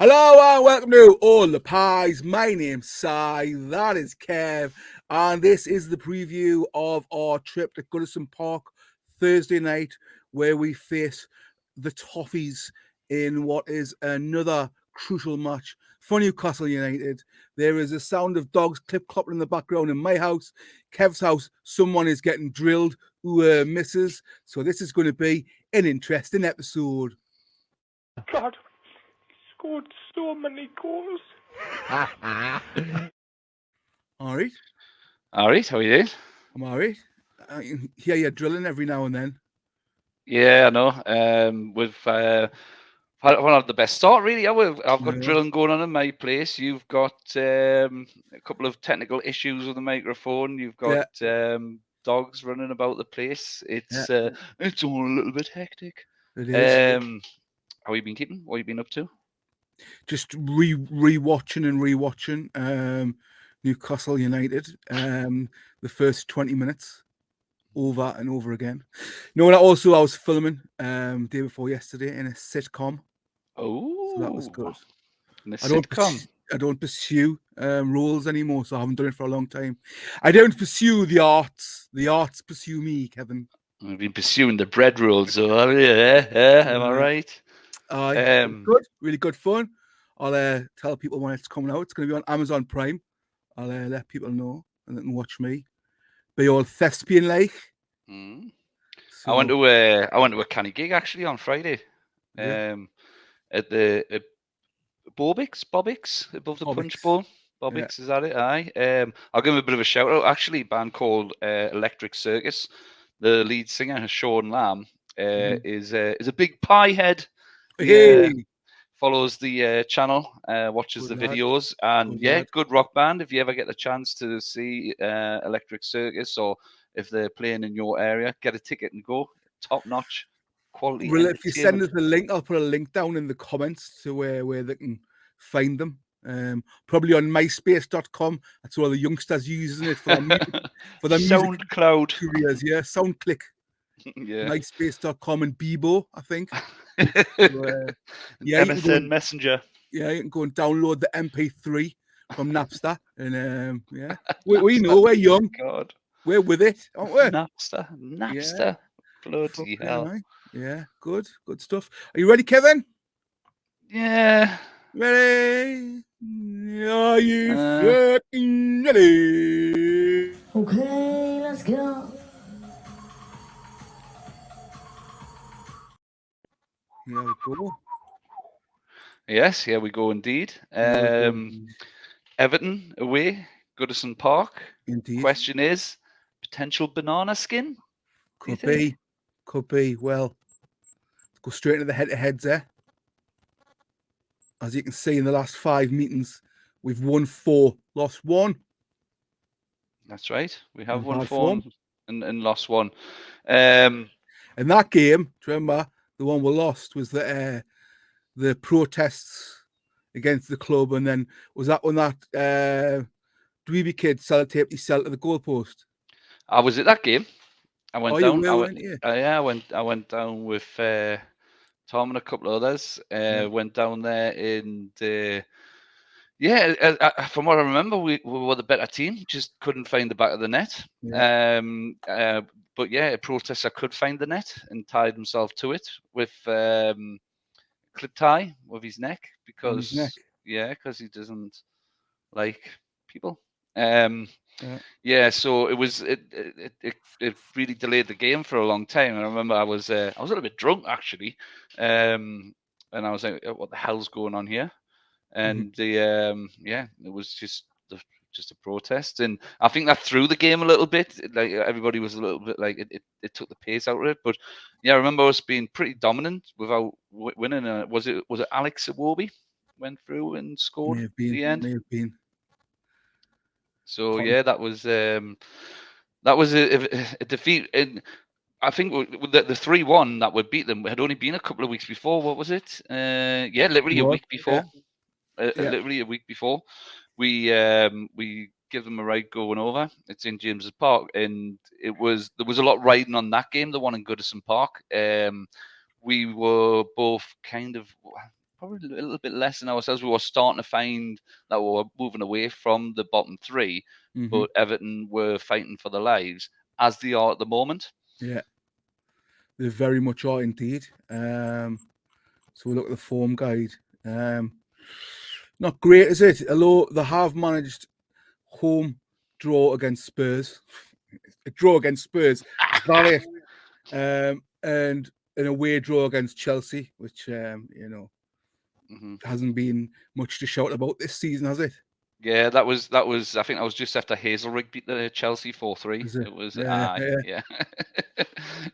Hello and welcome to All the Pies. My name's Si, that is Kev, and this is the preview of our trip to Goodison Park Thursday night, where we face the Toffees in what is another crucial match for Newcastle United. There is a sound of dogs clip-clopping in the background in my house. Kev's house, someone is getting drilled who misses, so this is going to be an interesting episode. God, he scored so many goals. All right. All right, how are you doing? I'm all right. I can hear you drilling every now and then. Yeah, I know. We've had the best start, really. I've got drilling going on in my place. You've got a couple of technical issues with the microphone. You've got dogs running about the place. It's all a little bit hectic. It is. How you been keeping? What have you been up to? Just rewatching Newcastle United, the first 20 minutes over and over again. You know what? Also, I was filming day before yesterday in a sitcom. Oh, so that was good. In a sitcom. I don't pursue roles anymore, so I haven't done it for a long time. I don't pursue the arts. The arts pursue me, Kevin. I've been pursuing the bread rolls, so am I right? Good, really good fun. I'll tell people when it's coming out. It's going to be on Amazon Prime. I'll let people know and they can watch me. Be all thespian like. Mm. So, I went to a canny gig actually on Friday. At the Bobbix above the Punch Bowl. Bobbix, is that it? Aye. I'll give him a bit of a shout out. Actually, a band called Electric Circus. The lead singer, Sean Lamb, is a big pie head. Follows the channel, watches the videos, and good rock band. If you ever get the chance to see Electric Circus, or if they're playing in your area, get a ticket and go. Top notch quality. Well, if you send us the link, I'll put a link down in the comments to where they can find them. Probably on myspace.com. That's where the youngsters using it for their music, SoundCloud careers. Yeah, SoundClick. Yeah. myspace.com and Bebo, I think. MSN Messenger. Yeah, you can go and download the MP3 from Napster, and we know we're young. God, we're with it, aren't we? Napster. Bloody hell. Yeah, good stuff. Are you ready, Kevin? Yeah. Ready? Are you fucking ready? Okay, let's go. Here we go. Yes, here we go indeed. Everton away, Goodison Park. Indeed. Question is, potential banana skin? Could be. Well, let's go straight into the head-to-heads there. As you can see in the last 5 meetings, we've won 4, lost 1. That's right. We have won 4 and lost 1. And that game, do you remember, the one we lost was the protests against the club, and then was that when that dweeby kid sellotaped his cell to the goalpost? I was at that game. I went down. You were, I went down with Tom and a couple of others. Went down there and from what I remember, we were the better team. Just couldn't find the back of the net. But a protester could find the net and tied himself to it with clip tie with his neck because he doesn't like people. So it was it really delayed the game for a long time. And I remember I was a little bit drunk actually, and I was like, "What the hell's going on here?" And it was just a protest, and I think that threw the game a little bit. Like everybody was a little bit like it took the pace out of it. But I remember us being pretty dominant without winning. Was it Alex Iwobi went through and scored at the end? May have been. So that was a defeat. And I think the 3-1 that would beat them had only been a couple of weeks before. What was it? Literally a week before. Literally a week before. We give them a ride going over. It's in James's Park, and there was a lot riding on that game, the one in Goodison Park. We were both kind of probably a little bit less than ourselves. We were starting to find that we were moving away from the bottom three, but Everton were fighting for their lives, as they are at the moment. Yeah, they very much are indeed. So we look at the form guide. Not great, is it? Although they have managed home draw against Spurs, a draw against Spurs, is that it? And an away draw against Chelsea, which hasn't been much to shout about this season, has it? Yeah, that was. I think that was just after Hazelrig beat the Chelsea 4-3. It was. Yeah.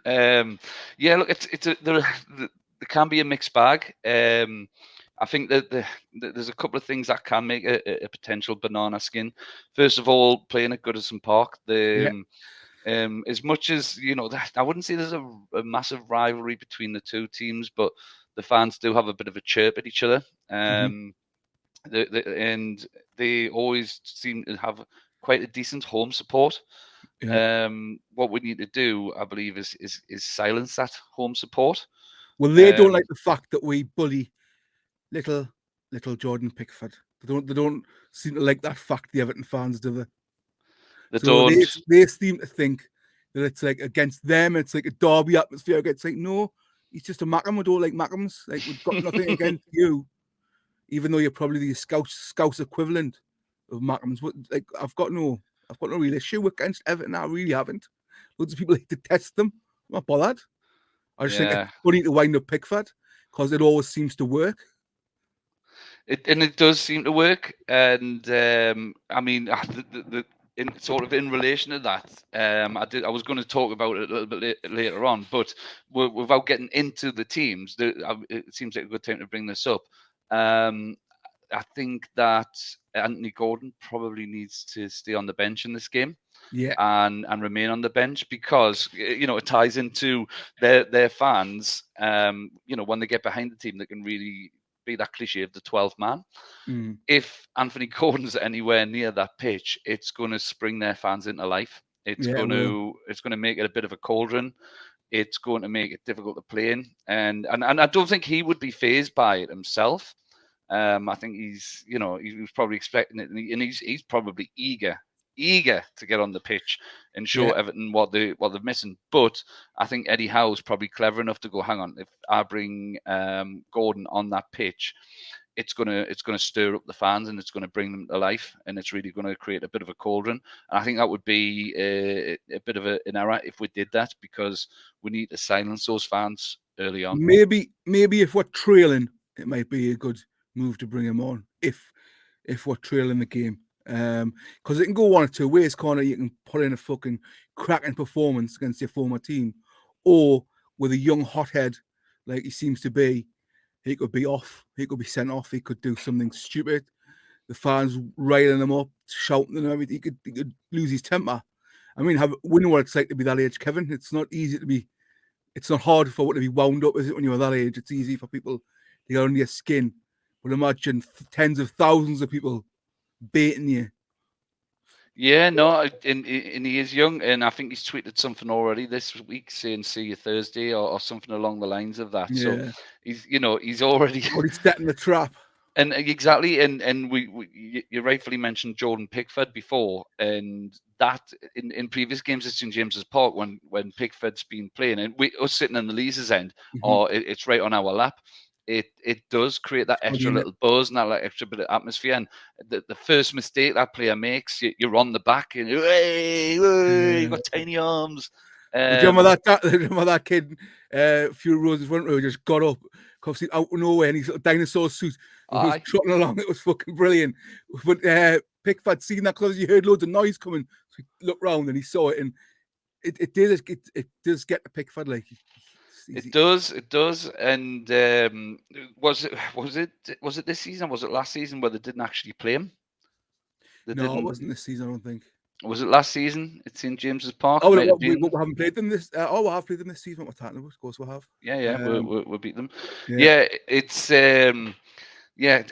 Yeah. Look, there can be a mixed bag. I think that there's a couple of things that can make a potential banana skin. First of all, playing at Goodison Park, as much as I wouldn't say there's a massive rivalry between the two teams, but the fans do have a bit of a chirp at each other. And they always seem to have quite a decent home support. What we need to do, I believe, is silence that home support. Well, they don't like the fact that we bully little Jordan Pickford. They don't seem to like that fact, the Everton fans, do they? They seem to think that it's like against them, it's like a derby atmosphere. It's like, no, he's just a Mackem. We don't like Mackems. Like, we've got nothing against you, even though you're probably the Scouse equivalent of Mackems. Like, I've got no real issue against Everton. I really haven't. Loads of people detest them. I'm not bothered. I just think it's funny to wind up Pickford because it always seems to work. It does seem to work, and I mean, in relation to that, I was going to talk about it a little bit later on, but without getting into the teams, it seems like a good time to bring this up. I think that Anthony Gordon probably needs to stay on the bench in this game. Yeah, and remain on the bench because it ties into their fans. When they get behind the team, they can really be that cliche of the 12th man. If Anthony Gordon's anywhere near that pitch, it's going to spring their fans into life. It's going to make it a bit of a cauldron. It's going to make it difficult to play in, and I don't think he would be fazed by it himself. I think he was probably expecting it, and he's probably eager to get on the pitch and show Everton what they're missing. But I think Eddie Howe's probably clever enough to go, hang on, if I bring Gordon on that pitch, it's gonna stir up the fans and it's gonna bring them to life, and it's really gonna create a bit of a cauldron. And I think that would be a bit of an error if we did that, because we need to silence those fans early on. Maybe if we're trailing, it might be a good move to bring him on if we're trailing the game. Because it can go one or two ways, Connor. You can put in a fucking cracking performance against your former team, or with a young hothead like he seems to be, he could be off. He could be sent off. He could do something stupid. The fans riling him up, shouting and everything. He could lose his temper. I mean, we know what it's like to be that age, Kevin. It's not easy to be. It's not hard for what to be wound up, is it? When you're that age, it's easy for people to get under your skin. But imagine tens of thousands of people baiting you. Yeah, no, and he is young, and I think he's tweeted something already this week saying "see you Thursday" or something along the lines of that. Yeah. So he's already setting the trap. And exactly, and you rightfully mentioned Jordan Pickford before, and that in previous games at St James's Park when Pickford's been playing, and us sitting in the Leazes end, or it's right on our lap. It does create that extra little buzz and that extra bit of atmosphere. And the first mistake that player makes, you're on the back and you've got tiny arms. Do you remember that kid a few rows in front of who just got up, comes out of nowhere, and he's a dinosaur suit and was trotting along. It was fucking brilliant. But Pickford seen that because he heard loads of noise coming. So he looked round and he saw it, and it does get to Pickford like. It does, and was it this season? Or was it last season where they didn't actually play him? It wasn't this season. I don't think. Was it last season? It's in James's Park. Oh, we haven't played them this. We have played them this season. What we're talking about? Of course, we have. Yeah, we beat them. Yeah, it's Yeah,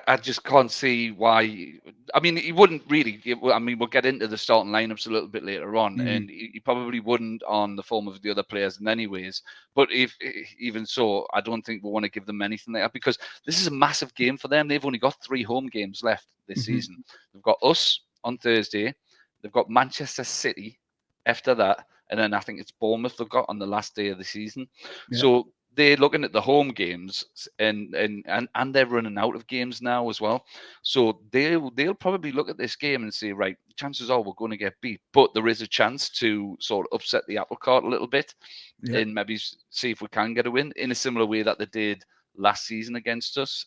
I just can't see why. I mean, he wouldn't really. I mean, we'll get into the starting lineups a little bit later on, and he probably wouldn't on the form of the other players in any ways. But if even so, I don't think we want to give them anything like that, because this is a massive game for them. They've only got 3 home games left this season. They've got us on Thursday. They've got Manchester City after that, and then I think it's Bournemouth they've got on the last day of the season. Yeah. So they're looking at the home games, and they're running out of games now as well. So they'll probably look at this game and say, right, chances are we're going to get beat, but there is a chance to sort of upset the apple cart a little bit, and maybe see if we can get a win in a similar way that they did last season against us.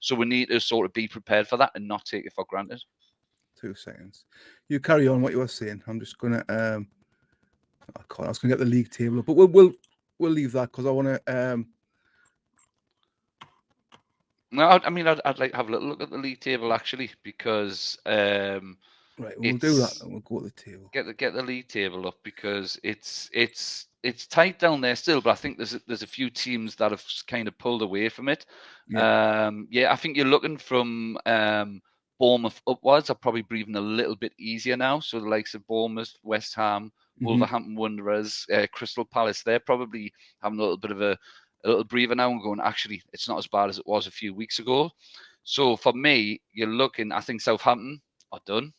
So we need to sort of be prepared for that and not take it for granted. 2 seconds. You carry on what you were saying. I'm just gonna I was gonna get the league table up, but we'll leave that because I want to. No, I mean, I'd like to have a little look at the league table actually, because Right, we'll do that and we'll go to the table. Get the league table up, because it's tight down there still, but I think there's a few teams that have kind of pulled away from it. Yeah. I think you're looking from Bournemouth upwards are probably breathing a little bit easier now. So the likes of Bournemouth, West Ham, Wolverhampton Wanderers, Crystal Palace, they're probably having a little bit of a little breather now and going, actually, it's not as bad as it was a few weeks ago. So for me, you're looking, I think Southampton are done.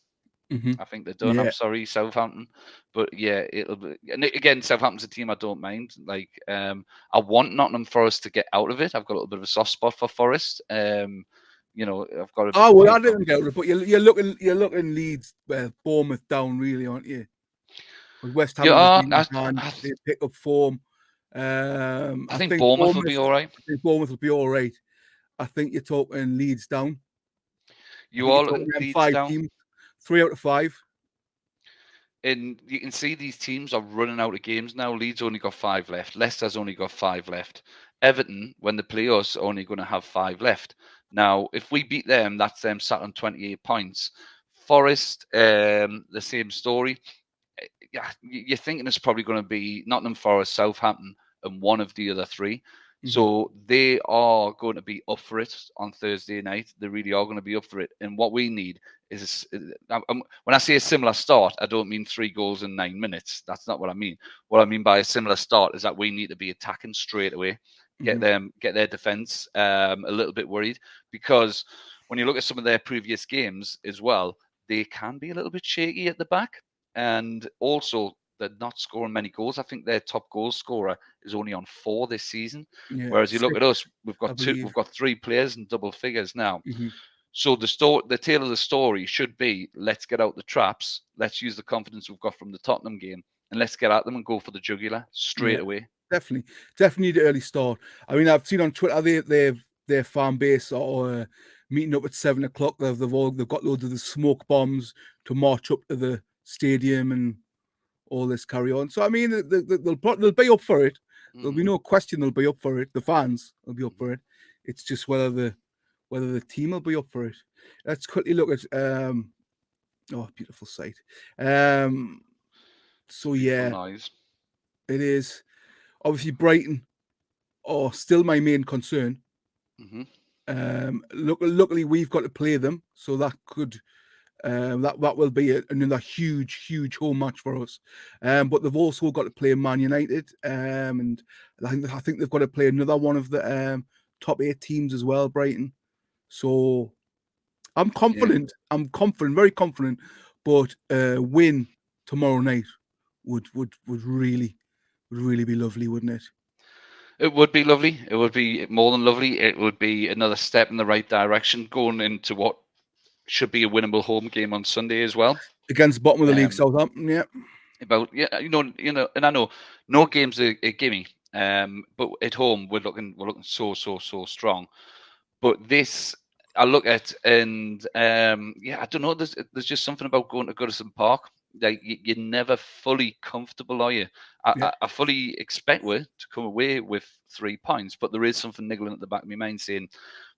I think they're done. Yeah. I'm sorry, Southampton, but yeah, it'll be. And again, Southampton's a team I don't mind. Like, I want Nottingham Forest to get out of it. I've got a little bit of a soft spot for Forest. You know, I've got. Oh well, I didn't get it, but you're looking Leeds, Bournemouth down, really, aren't you? West Ham they pick up form. I think Bournemouth will be all right. I think Bournemouth will be all right. I think you're talking Leeds down. You all looking Leeds 5 down? teams, 3 out of 5. And you can see these teams are running out of games now. Leeds only got 5 left. Leicester's only got 5 left. Everton, when they play us, are only going to have 5 left. Now, if we beat them, that's them sat on 28 points. Forest, the same story. Yeah, you're thinking it's probably going to be Nottingham Forest, Southampton, and one of the other 3. So they are going to be up for it on Thursday night. They really are going to be up for it. And what we need is, when I say a similar start, I don't mean 3 goals in 9 minutes. That's not what I mean. What I mean by a similar start is that we need to be attacking straight away, get their defense a little bit worried, because when you look at some of their previous games as well, they can be a little bit shaky at the back, and also they're not scoring many goals. I think their top goal scorer is only on 4 this season. Yeah, Whereas you look at us, we've got believe. we've got 3 players in double figures now. So the tale of the story should be, let's get out the traps, let's use the confidence we've got from the Tottenham game, and let's get at them and go for the jugular straight away. Definitely need an early start. I mean, I've seen on Twitter their fan base are meeting up at 7 o'clock. They've got loads of the smoke bombs to march up to the stadium and all this carry on. So I mean, they'll be up for it. There'll be no question they'll be up for it. The fans will be up for it. It's just whether the team will be up for it. Let's quickly look at beautiful sight. So yeah, nice. It is. Obviously, Brighton are still my main concern. Luckily, we've got to play them, so that could that will be another huge home match for us. But they've also got to play Man United, and I think they've got to play another one of the top 8 teams as well, Brighton. So I'm confident. Yeah. I'm confident, very confident. But win tomorrow night would really be lovely, wouldn't it? It would be lovely. It would be more than lovely. It would be another step in the right direction, going into what should be a winnable home game on Sunday as well, against bottom of the league Southampton. Yeah, and I know no game's a gimme. But at home we're looking so strong. But this I look at, and I don't know. There's just something about going to Goodison Park. Like, you're never fully comfortable, are you? I fully expect we to come away with 3 points, but there is something niggling at the back of my mind saying,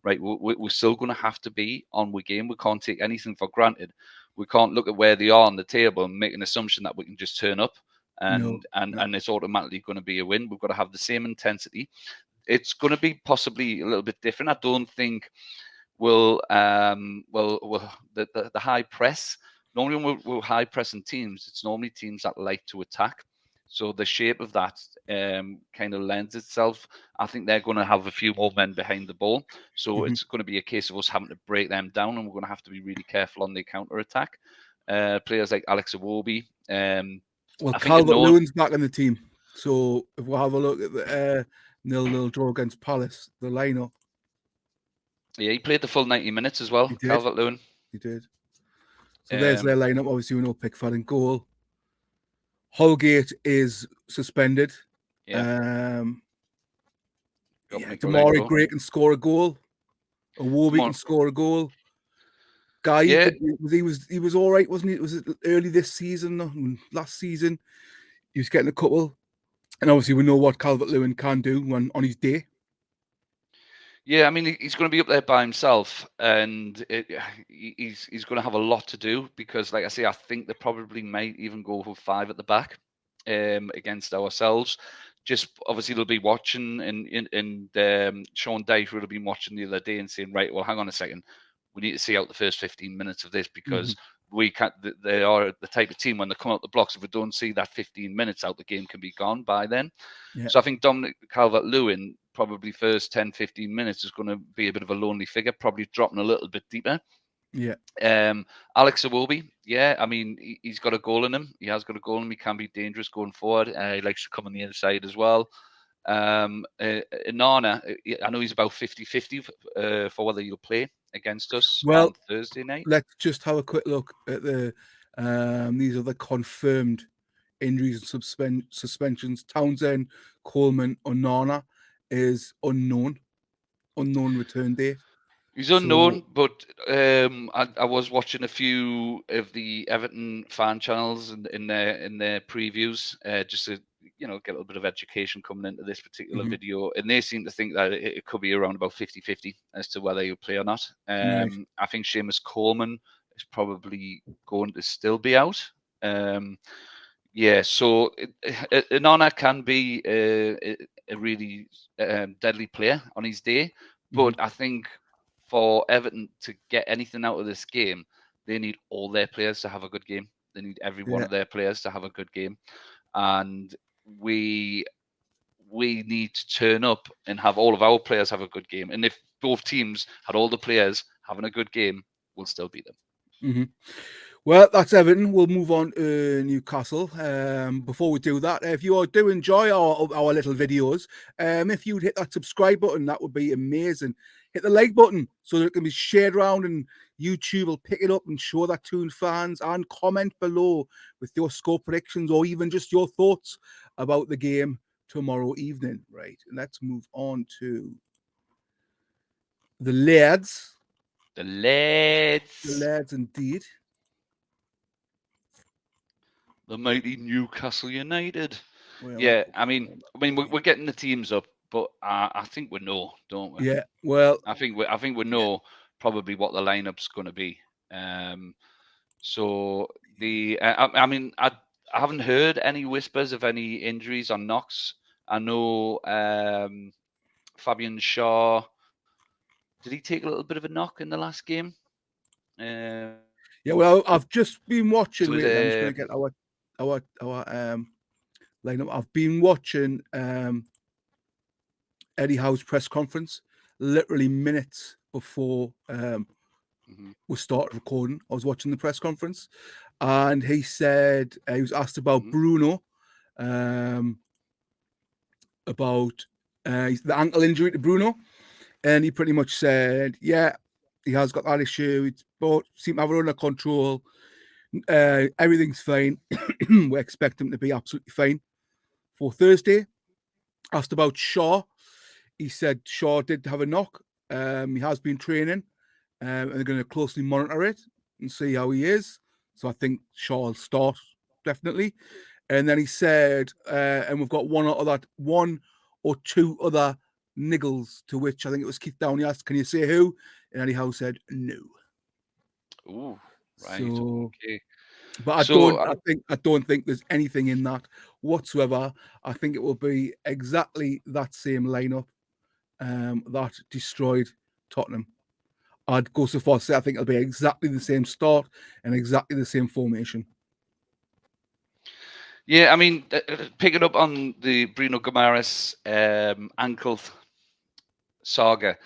right, we're still going to have to be on with game. We can't take anything for granted. We can't look at where they are on the table and make an assumption that we can just turn up and it's automatically going to be a win. We've got to have the same intensity. it's going to be possibly a little bit different. I don't think will the high press. Normally when we're high pressing teams, it's normally teams that like to attack. So the shape of that kind of lends itself. I think they're going to have a few more men behind the ball. So it's going to be a case of us having to break them down, and we're going to have to be really careful on the counter attack. Players like Alex Iwobi. Well, I think Calvert-Lewin's back in the team. So if we'll have a look at the 0-0 draw against Palace, the lineup. Yeah, he played the full 90 minutes as well, Calvert-Lewin. He did. So there's their lineup. Obviously, we know Pickford in goal. Holgate is suspended. Yeah. Damari Gray can score a goal. Iwobi can score a goal. Guy, he was all right, wasn't he? Was it early this season? Last season, he was getting a couple. And obviously, we know what Calvert-Lewin can do on his day. Yeah, I mean, he's going to be up there by himself, and he's going to have a lot to do because, like I say, I think they probably might even go for 5 at the back against ourselves. Just obviously they'll be watching, and Sean Dyche would have been watching the other day and saying, right, well, hang on a second, we need to see out the first 15 minutes of this because we can't. They are the type of team when they come out the blocks. If we don't see that 15 minutes out, the game can be gone by then. Yeah. So I think Dominic Calvert-Lewin, probably first 10, 15 minutes is going to be a bit of a lonely figure, probably dropping a little bit deeper. Yeah. Alex Iwobi, yeah, I mean, he's got a goal in him. He has got a goal in him. He can be dangerous going forward. He likes to come on the inside as well. Inana, I know he's about 50-50 for whether he'll play against us on Thursday night. Let's just have a quick look at the these are the confirmed injuries and suspensions. Townsend, Coleman, Onana is unknown return date. He's unknown, but I was watching a few of the Everton fan channels in their previews, just to get a little bit of education coming into this particular video, and they seem to think that it could be around about 50-50 as to whether he'll play or not. I think Seamus Coleman is probably going to still be out. Yeah, so Inana can be a really deadly player on his day, but I think for Everton to get anything out of this game, they need all their players to have a good game. They need every one of their players to have a good game, and we need to turn up and have all of our players have a good game. And if both teams had all the players having a good game, we'll still beat them. Well, that's Everton. We'll move on to Newcastle. Before we do that, if you do enjoy our little videos, if you'd hit that subscribe button, that would be amazing. Hit the like button so that it can be shared around, and YouTube will pick it up and show that to fans. And comment below with your score predictions or even just your thoughts about the game tomorrow evening. Right, and let's move on to the lads. The lads, indeed. The mighty Newcastle United. Well, yeah, I mean, we're getting the teams up, but I think we know, don't we? Yeah. Well, I think we know probably what the lineup's going to be. So I mean, I haven't heard any whispers of any injuries on Knox. I know Fabian Shaw. Did he take a little bit of a knock in the last game? Yeah. Well, I've just been watching. I'm just going to get our lineup. I've been watching Eddie Howe's press conference literally minutes before we started recording. I was watching the press conference, and he said he was asked about Bruno, about the ankle injury to Bruno, and he pretty much said, yeah, he has got that issue, but seem to have it under control. Everything's fine. We expect him to be absolutely fine for Thursday. Asked about Shaw, he said Shaw did have a knock. He has been training, and they're going to closely monitor it and see how he is. So I think Shaw will start definitely. And then he said, and we've got one or two other niggles, to which I think it was Keith Downey asked, "Can you say who?" And Eddie Howe said no. Ooh. Right. So, okay. But I don't think there's anything in that whatsoever. I think it will be exactly that same lineup that destroyed Tottenham. I'd go so far as to say I think it'll be exactly the same start and exactly the same formation. Yeah, I mean, picking up on the Bruno Guimaraes ankle saga,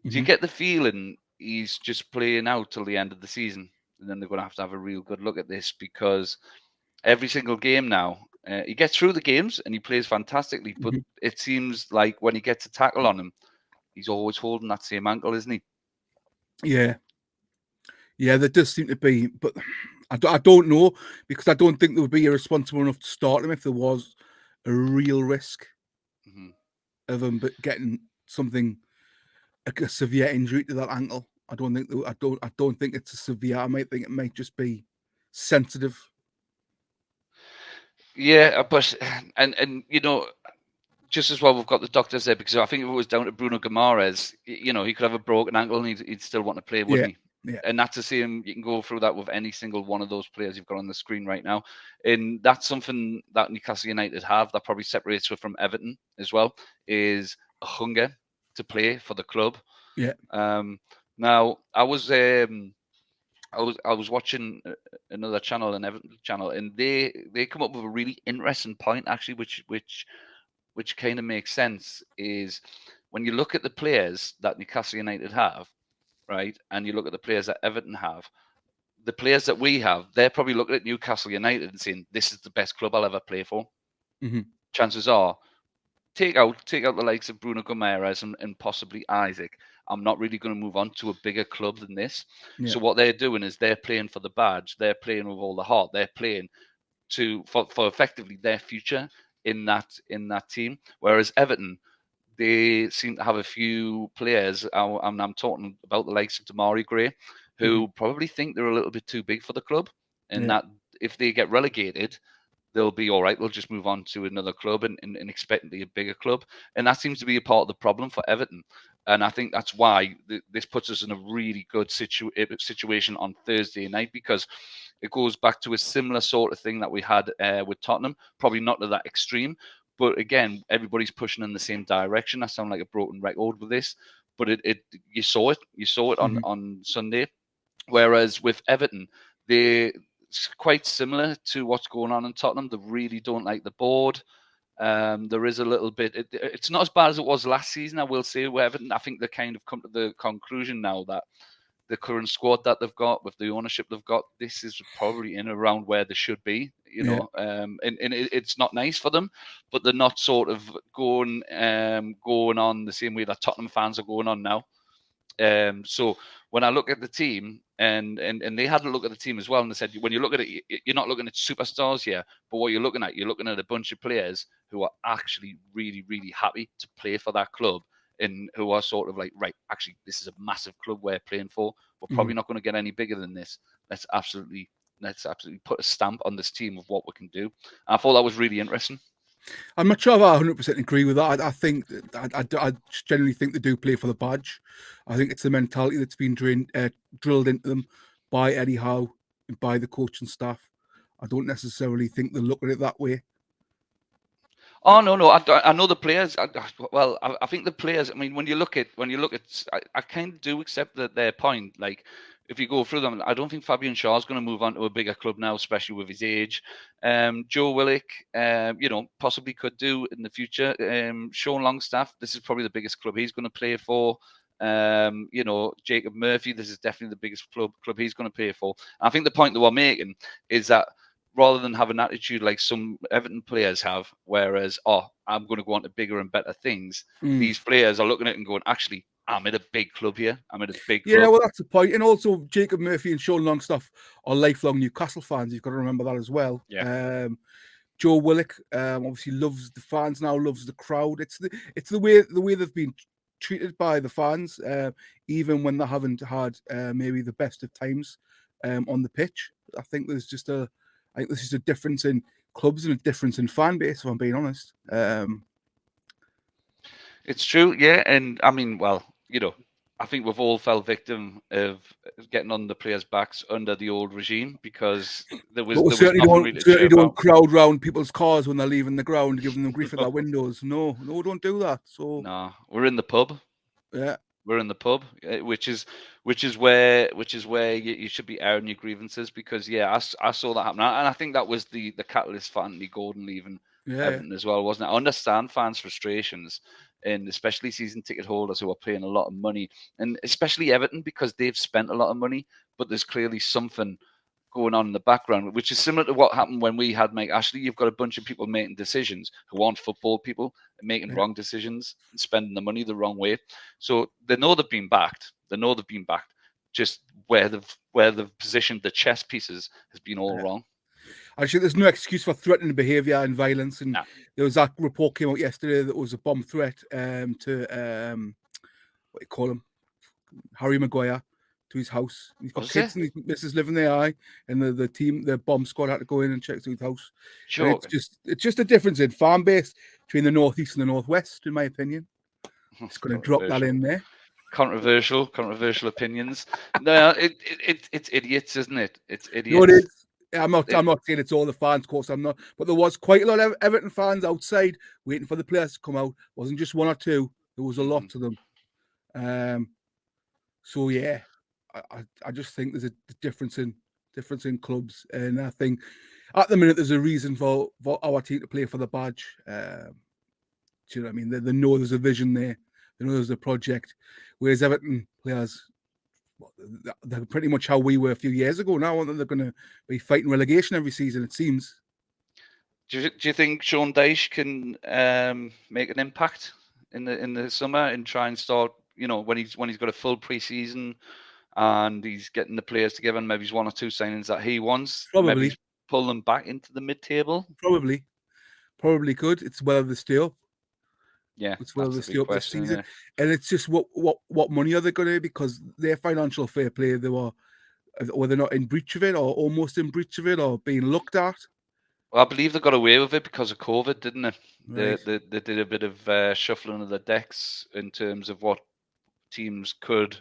do you get the feeling he's just playing out till the end of the season? And then they're going to have a real good look at this, because every single game now, he gets through the games and he plays fantastically, but it seems like when he gets a tackle on him, he's always holding that same ankle, isn't he? Yeah. Yeah, there does seem to be, but I don't know, because I don't think they would be irresponsible enough to start him if there was a real risk of him getting something, a severe injury to that ankle. I don't think it's a severe. I might think it might just be sensitive. Yeah, but and you know, just as well we've got the doctors there, because I think if it was down to Bruno Guimaraes, you know, he could have a broken ankle and he'd still want to play, wouldn't he? Yeah. And that's the same. You can go through that with any single one of those players you've got on the screen right now, and that's something that Newcastle United have that probably separates us from Everton as well, is a hunger to play for the club. Yeah. Now I was watching another channel, an Everton channel, and they come up with a really interesting point actually, which kind of makes sense. Is when you look at the players that Newcastle United have, right, and you look at the players that Everton have, the players that we have, they're probably looking at Newcastle United and saying, "This is the best club I'll ever play for." Chances are, take out the likes of Bruno Guimaraes and possibly Isaac, I'm not really going to move on to a bigger club than this. Yeah. So what they're doing is they're playing for the badge, they're playing with all the heart, they're playing for effectively their future in that team. Whereas Everton, they seem to have a few players, and I'm talking about the likes of Damari Gray, who probably think they're a little bit too big for the club, and that if they get relegated, they'll be all right. They'll just move on to another club and expect to be a bigger club. And that seems to be a part of the problem for Everton. And I think that's why this puts us in a really good situation on Thursday night, because it goes back to a similar sort of thing that we had with Tottenham. Probably not to that extreme, but again, everybody's pushing in the same direction. I sound like a broken record with this, but you saw it on Sunday. Whereas with Everton, it's quite similar to what's going on in Tottenham. They really don't like the board. There is a little bit. It's not as bad as it was last season, I will say. With Everton, I think they kind of come to the conclusion now that the current squad that they've got, with the ownership they've got, this is probably in around where they should be. You know, and it's not nice for them, but they're not sort of going on the same way that Tottenham fans are going on now. So when I look at the team, and they had a look at the team as well, and they said, when you look at it, you're not looking at superstars here, but what you're looking at a bunch of players who are actually really, really happy to play for that club, and who are sort of like, right, actually, this is a massive club we're playing for. We're probably not going to get any bigger than this. Let's absolutely put a stamp on this team of what we can do. And I thought that was really interesting. I'm not sure if I 100% agree with that. I think I generally think they do play for the badge. I think it's the mentality that's been drilled into them by Eddie Howe and by the coaching staff. I don't necessarily think they look at it that way. Oh no! I know the players. I think the players. I mean, when you look at, I kind of do accept their point. Like, if you go through them, I don't think Fabian Schär is going to move on to a bigger club now, especially with his age. Joe Willock, possibly could do in the future. Sean Longstaff, this is probably the biggest club he's going to play for. Jacob Murphy, this is definitely the biggest club he's going to play for. And I think the point that we're making is that, rather than have an attitude like some Everton players have, whereas, I'm going to go on to bigger and better things, these players are looking at it and going, actually, I'm at a big club here. I'm at a big club. Yeah, well, that's the point. And also, Jacob Murphy and Sean Longstaff are lifelong Newcastle fans. You've got to remember that as well. Yeah. Joe Willock obviously loves the fans now, loves the crowd. It's the way they've been treated by the fans, even when they haven't had maybe the best of times on the pitch. I think there's just a difference in clubs and a difference in fan base, if I'm being honest. It's true, yeah. And I mean, well, I think we've all fell victim of getting on the players' backs under the old regime because there was certainly nothing really to certainly cheer don't about. crowd round people's cars when they're leaving the ground, giving them grief at their windows. No, don't do that. So No, we're in the pub. yeah, We're in the pub, which is where you should be airing your grievances because I saw that happen, and I think that was the catalyst for Anthony Gordon leaving yeah, Everton as well, wasn't it? I understand fans' frustrations, and especially season ticket holders who are paying a lot of money, and especially Everton because they've spent a lot of money, but there's clearly something going on in the background, which is similar to what happened when we had Mike Ashley. You've got a bunch of people making decisions who aren't football people and making yeah. wrong decisions and spending the money the wrong way. So they know they've been backed. They know they've been backed. Just where they've positioned the chess pieces has been all wrong. Actually, there's no excuse for threatening behaviour and violence. And Nah. there was that report came out yesterday that was a bomb threat to what do you call him, Harry Maguire, to his house. He's got Was kids it? and his missus living there, and the bomb squad had to go in and check through his house. And Sure. it's just a difference in fan base between the northeast and the northwest, in my opinion. It's going to drop that in there. Controversial opinions. No, it's idiots, isn't it? It's idiots. You know what it is? I'm not saying it's all the fans, of course I'm not, but there was quite a lot of Everton fans outside waiting for the players to come out. It wasn't just one or two, there was a lot of them. So yeah, I just think there's a difference in clubs, and I think at the minute there's a reason for our team to play for the badge. Do you know what I mean? They know there's a vision there, they know there's a project, whereas Everton players, they're pretty much how we were a few years ago now, and they're going to be fighting relegation every season, it seems. Do you think Sean Dyche can make an impact in the summer and try and start, when he's got a full pre-season and he's getting the players together and maybe he's one or two signings that he wants, maybe he's pull them back into the mid-table? Probably could. It's whether they stay up. Yeah, it's whether they stay up this season, it? And it's just what money are they going to, because their financial fair play, they were they not in breach of it or almost in breach of it or being looked at. Well, I believe they got away with it because of COVID, didn't they? Right. They did a bit of shuffling of the decks in terms of what teams could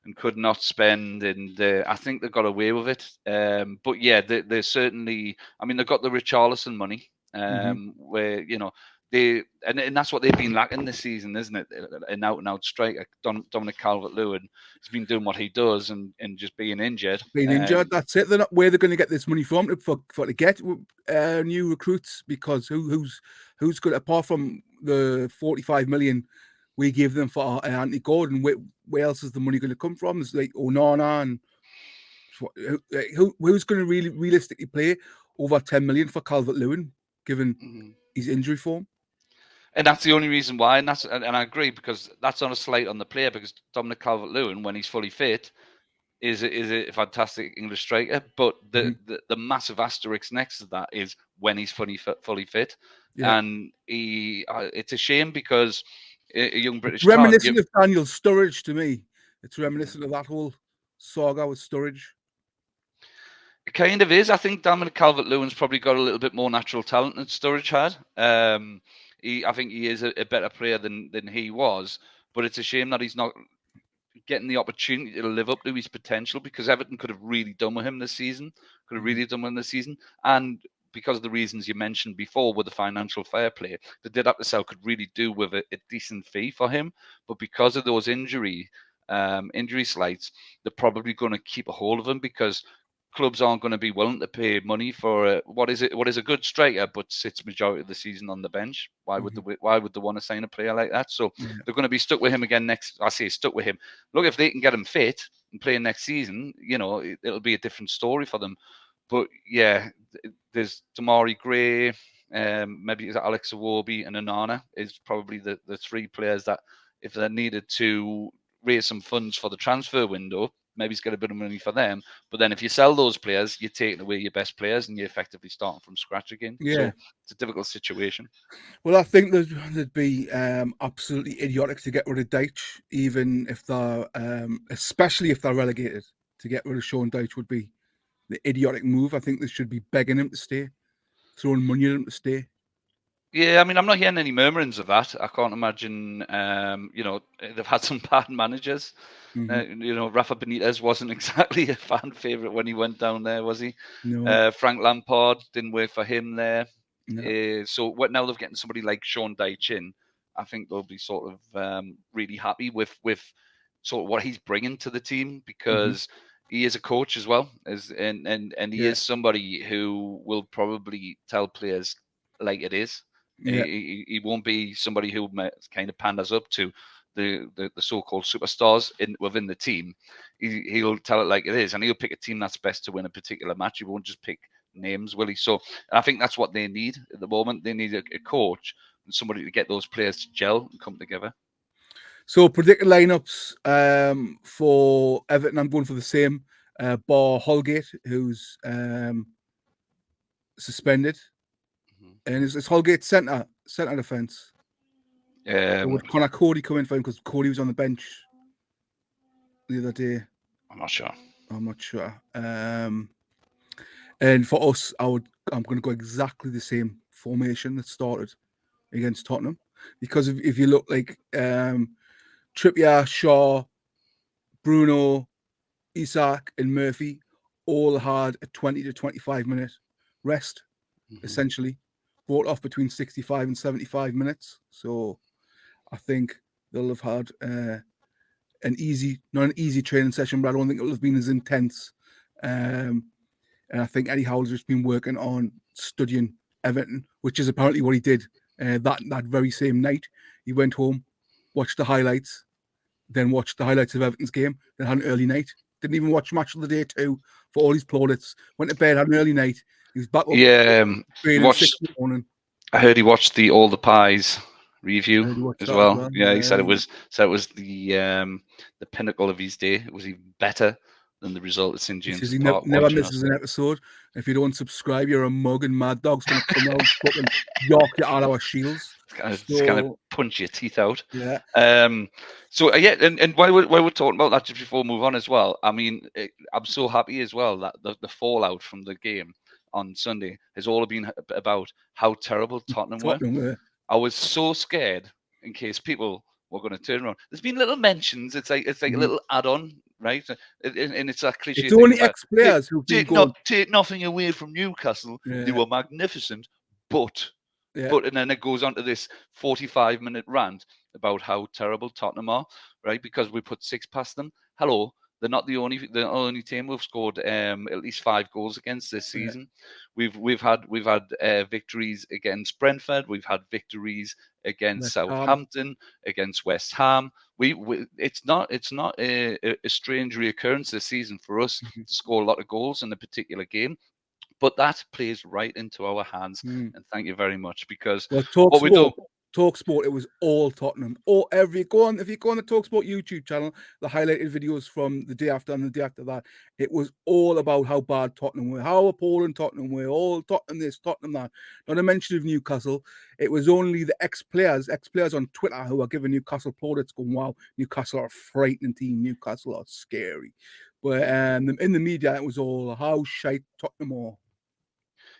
and could not spend, and I think they got away with it. But yeah, they certainly. I mean, they got the Richarlison money, where and that's what they've been lacking this season, isn't it? An out and out striker. Dominic Calvert-Lewin has been doing what he does and just being injured. That's it. They're not where they're going to get this money from to get new recruits, because who's going to, apart from the 45 million we gave them for Anthony Gordon, where else is the money going to come from? There's like Onana, and who's going to really realistically play over 10 million for Calvert-Lewin, given his injury form? And that's the only reason why, and I agree, because that's not a slight on the player, because Dominic Calvert-Lewin, when he's fully fit, is a fantastic English striker. But the massive asterisk next to that is when he's fully fit. Yeah. And it's a shame because a young British it's reminiscent of Daniel Sturridge to me. It's reminiscent of that whole saga with Sturridge. It kind of is. I think Dominic Calvert-Lewin's probably got a little bit more natural talent than Sturridge had. I think he is a better player than he was, but it's a shame that he's not getting the opportunity to live up to his potential, because Everton could have really done with him this season. And because of the reasons you mentioned before with the financial fair play, they did have to sell, could really do with a decent fee for him. But because of those injury slights, they're probably going to keep a hold of him, because clubs aren't going to be willing to pay money for what is a good striker but sits majority of the season on the bench. Why would they want to sign a player like that? So they're going to be stuck with him again next. I say stuck with him. Look, if they can get him fit and play next season, it'll be a different story for them. But yeah, there's Damari Gray, maybe it's Alex Iwobi and Onana is probably the three players that, if they needed to raise some funds for the transfer window, maybe get a bit of money for them. But then if you sell those players, you're taking away your best players and you're effectively starting from scratch again. Yeah. So it's a difficult situation. Well, I think there'd be absolutely idiotic to get rid of Dyche, even if they're, especially if they're relegated. To get rid of Sean Dyche would be the idiotic move. I think they should be begging him to stay, throwing money at him to stay. Yeah, I mean, I'm not hearing any murmurings of that. I can't imagine. They've had some bad managers. Rafa Benitez wasn't exactly a fan favorite when he went down there, was he? No, Frank Lampard didn't work for him there. no. So now they're getting somebody like Sean Dyche. I think they'll be sort of really happy with sort of what he's bringing to the team, because he is a coach as well, and he Yeah. is somebody who will probably tell players like it is. Yeah. He won't be somebody who kind of panders up to the so-called superstars within the team. He'll tell it like it is, and he'll pick a team that's best to win a particular match. He won't just pick names, will he? So, and I think that's what they need at the moment. They need a coach and somebody to get those players to gel and come together. So predicted lineups for Everton. I'm going for the same. Bar Holgate, who's suspended, and it's Holgate centre defence. Or would Connor Cody come in for him, because Cody was on the bench the other day? I'm not sure. And for us, I'm going to go exactly the same formation that started against Tottenham, because if you look like Trippier, Shaw, Bruno, Isak, and Murphy all had a 20 to 25 minute rest, essentially, brought off between 65 and 75 minutes. So I think they'll have had not an easy training session, but I don't think it will have been as intense. And I think Eddie Howe's just been working on studying Everton, which is apparently what he did that very same night. He went home, watched the highlights, then watched the highlights of Everton's game, then had an early night. Didn't even watch Match of the Day 2 for all his plaudits. Went to bed, had an early night. He was back up. Yeah, training 6 in the morning. I heard he watched the All the Pies review as well. Yeah, he said it was the pinnacle of his day. It was even better than the result at St James's Park. He never misses an episode. If you don't subscribe, you're a mug, and Mad Dog's going to come out and fucking york you out our shields. It's kind of punch your teeth out. Yeah. And while we're talking about that, just before we move on as well, I mean, I'm so happy as well that the fallout from the game on Sunday has all been about how terrible Tottenham were. I was so scared in case people were going to turn around. There's been little mentions. It's like a little add-on, right? And it's that cliche. It's only ex-players who've been take nothing away from Newcastle. Yeah. They were magnificent, but and then it goes on to this 45-minute rant about how terrible Tottenham are, right? Because we put 6 past them. Hello. They're not the only team we've scored at least 5 goals against this season. Yeah. We've had victories against Brentford. We've had victories against Southampton, against West Ham. It's not a strange reoccurrence this season for us to score a lot of goals in a particular game. But that plays right into our hands, and thank you very much, because what we do. TalkSport, it was all Tottenham. If you go on the TalkSport YouTube channel, the highlighted videos from the day after and the day after that, it was all about how bad Tottenham were, how appalling Tottenham were, all Tottenham this, Tottenham that. Not a mention of Newcastle. It was only the ex-players on Twitter who are giving Newcastle plaudits, going, wow, Newcastle are a frightening team, Newcastle are scary. But in the media, it was all how shite Tottenham are.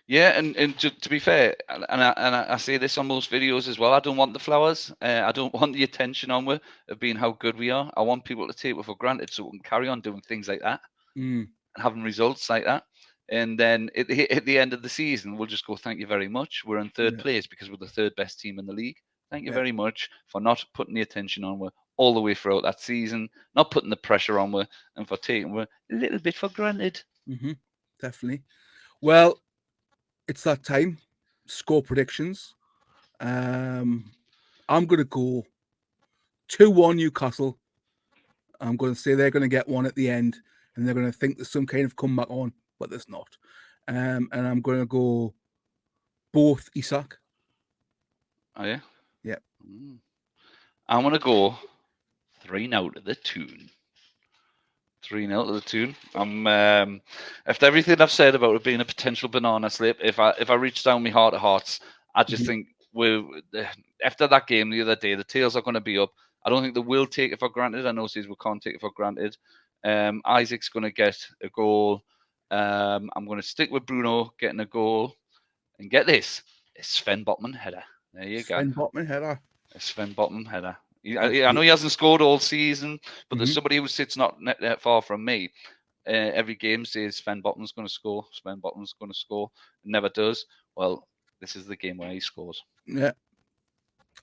Yeah, and to be fair, and I say this on most videos as well, I don't want the flowers. I don't want the attention on of being how good we are. I want people to take it for granted so we can carry on doing things like that and having results like that. And then at the end of the season, we'll just go, thank you very much. We're in third place because we're the 3rd best team in the league. Thank you very much for not putting the attention on all the way throughout that season, not putting the pressure on and for taking a little bit for granted. Definitely. Well, it's that time. Score predictions. I'm going to go 2-1 Newcastle. I'm going to say they're going to get one at the end, and they're going to think there's some kind of comeback on, but there's not. And I'm going to go both Isak. Oh, yeah? Yeah. I'm going to go 3-0 to the tune. 3-0 to the tune. After everything I've said about it being a potential banana slip, if I reach down my heart of hearts, I just think after that game the other day, the tails are going to be up. I don't think they will take it for granted. I know we can't take it for granted. Isaac's going to get a goal. I'm going to stick with Bruno getting a goal, and get this, it's Sven Botman header. There you Sven go. Botman header. A Sven Botman header. I know he hasn't scored all season, but there's Mhm. somebody who sits not that far from me. Every game says Sven Botman's going to score. Sven Botman's going to score. Never does. Well, this is the game where he scores. Yeah.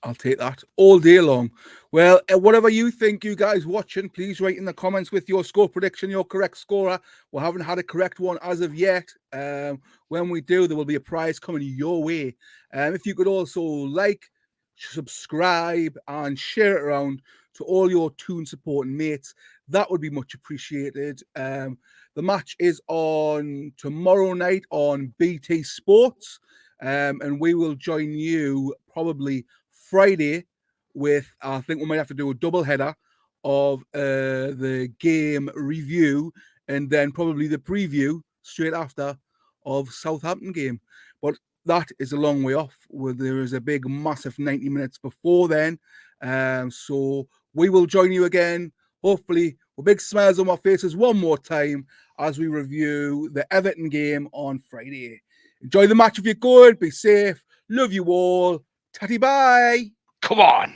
I'll take that all day long. Well, whatever you think, you guys watching, please write in the comments with your score prediction, your correct scorer. We haven't had a correct one as of yet. When we do, there will be a prize coming your way. If you could also like, subscribe, and share it around to all your Toon supporting mates, that would be much appreciated. The match is on tomorrow night on BT Sports, and we will join you probably Friday with, I think we might have to do a double header of the game review and then probably the preview straight after of Southampton game. But that is a long way off. There is a big, massive 90 minutes before then. So we will join you again, hopefully, with big smiles on our faces one more time as we review the Everton game on Friday. Enjoy the match if you're good. Be safe. Love you all. Tatty bye. Come on.